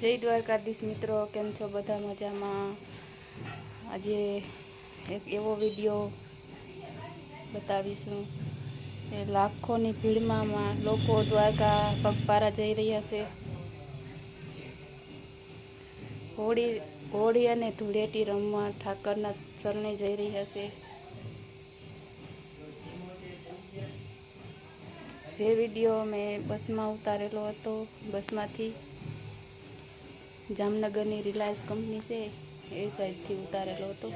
જય દ્વારકાધીશ મિત્રો, કેમ છો બધા મજામાં? આજે એક એવો વિડીયો બતાવીશું કે લાખોની ભીડમાં લોકો દ્વારકા પગપાળા જઈ રહ્યા છે. હોળી અને ધૂળેટી રમવા ઠાકરના શરણે જઈ રહ્યા છે. જે વિડીયો મેં બસમાં ઉતારેલો હતો, બસમાંથી જામનગરની રિલાયન્સ કંપની છે એ સાઈડથી ઉતારેલો હતો.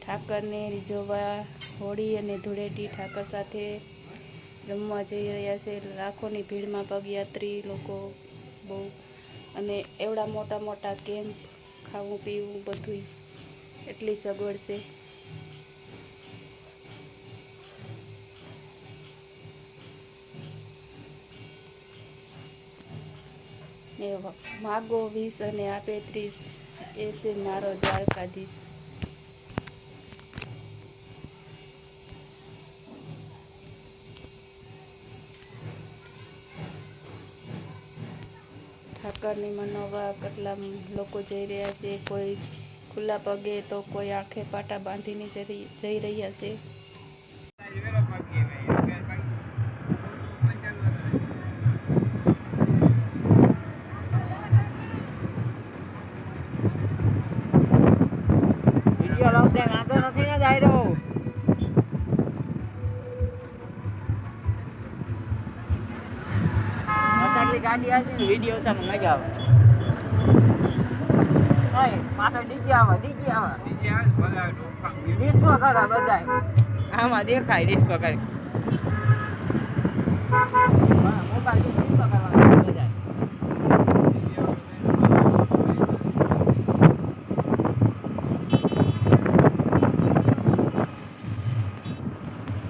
ઠાકરને રીઝવવા હોળી અને ધૂળેટી ઠાકર સાથે રમવા જઈ રહ્યા છે. લાખોની ભીડમાં પગયાત્રી લોકો બહુ, અને એવડા મોટા મોટા કેમ્પ, ખાવું પીવું બધું એટલી સગવડ છે. ને માગો 20 અને આપે 30, એ છે મારો દ્વારકાધીશ. ઠાકરની મનોવા કેટલા લોકો જઈ રહ્યા છે. કોઈ ખુલ્લા પગે તો કોઈ આંખે પાટા બાંધીને જઈ રહ્યા છે. ગાડી આવી વિડીયો તમે મજા આવે. પાછળ ડીજે આવે ડિસ્કો કરે બધા. આમાં દેખાય ડિસ્કો કરે. મોબાઈલ ડિસ્કો કરવાનું બધા.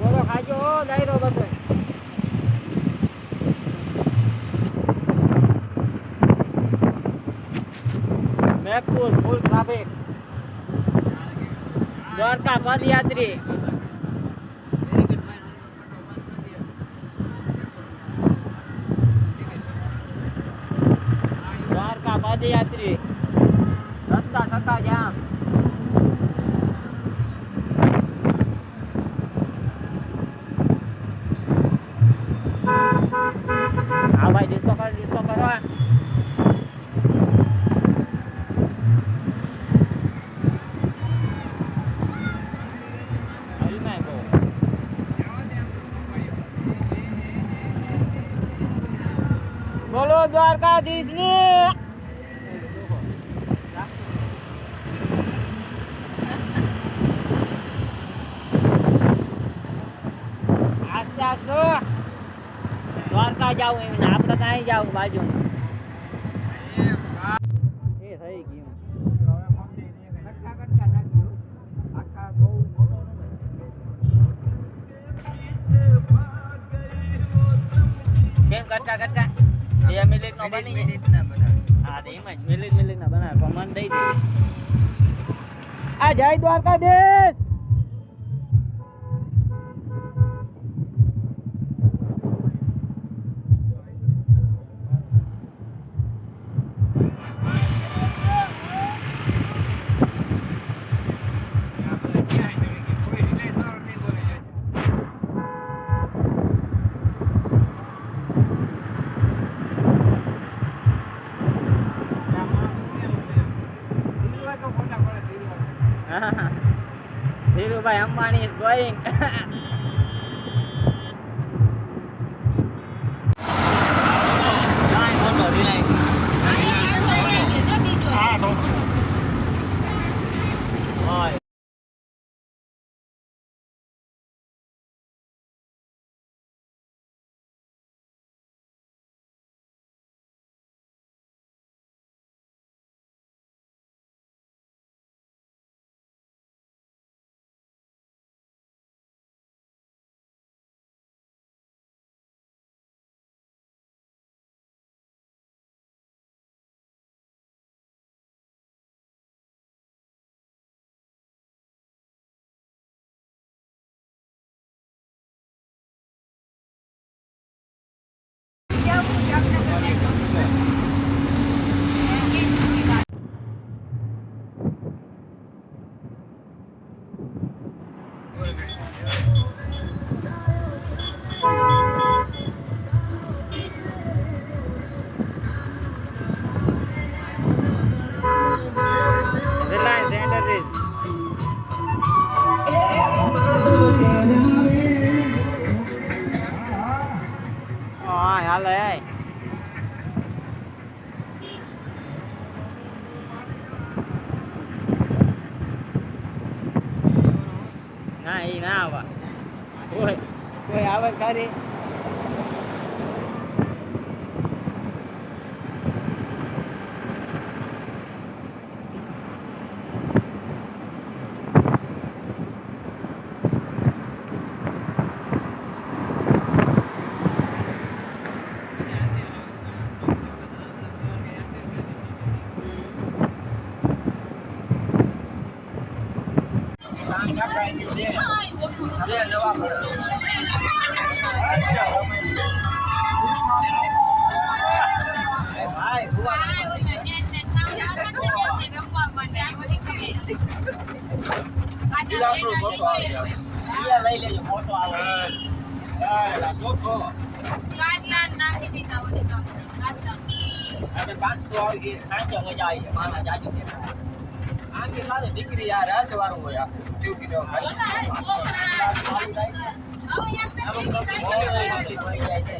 બોલો ખાજો ડાયરો બધો. મેપુર ફૂલ ટ્રાફિક. દ્વારકા પદયાત્રી. દ્વારકા પદયાત્રી. રસ્તા સકા જામ. હા ભાઈ ડિસ્કો કરવા. બોલો દ્વારકાધીશ ને. આસ્તે આસ્તે દ્વારકા જાવ એમ ને આપણે ત્યાં જાવ બાજુ. એ થઈ ગયું. કેમ કરતા 2 મિનિટ નો બની હા એમ જ મિનિટ ના બનાવે પણ મન દઈ દે. આ જય દ્વારકાધીશ. Dhirubhai Ambani is going. હા હાલે ના એ ના આવા કોઈ આવે ખરી લઈ લેજો ફોટો આવે દીકરી યાર આ જવાનું હોય ડ્યુટી નો જાય છે